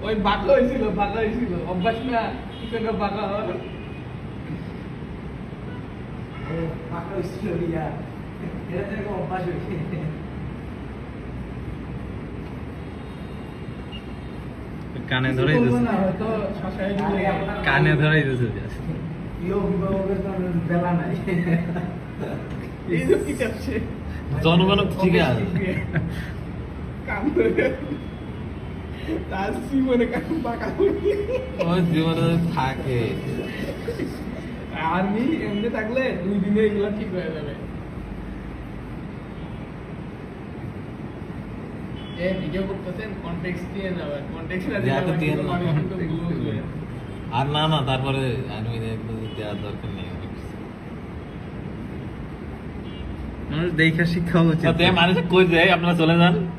ওই বাঁকা হয়েছিল অভ্যাস না কিছু বাঁকা হওয়ার পাকা হয়েছিল ইয়া এটা থেকে অভ্যাস হয়েছে কানে ধরেই বলবো দিছে না হয়তো শাসায় কানে ধরেই দিছে just। প্রিয় অভিভাবকের তো আমাদের বেলা নাই এই যে কি করছে জনগণ ঠিক আছে কাম করে তার জীবনে কাম বাঁকা হয়ে ওই জীবনে থাকে আমি এমনি থাকলে 2 দিনে এগুলো ঠিক হয়ে যাবে এ ভিডিও করতেছেন কনটেক্সট দিয়ে যাবেন কনটেক্সট না দিয়ে তো দিয়ে না। আমি কিন্তু লুজ হয়ে আর না তারপরে আমি দেওয়ার দরকার নেই মানুষ দেখা শিক্ষা উচিত মানুষ কই যায় আপনারা চলে যান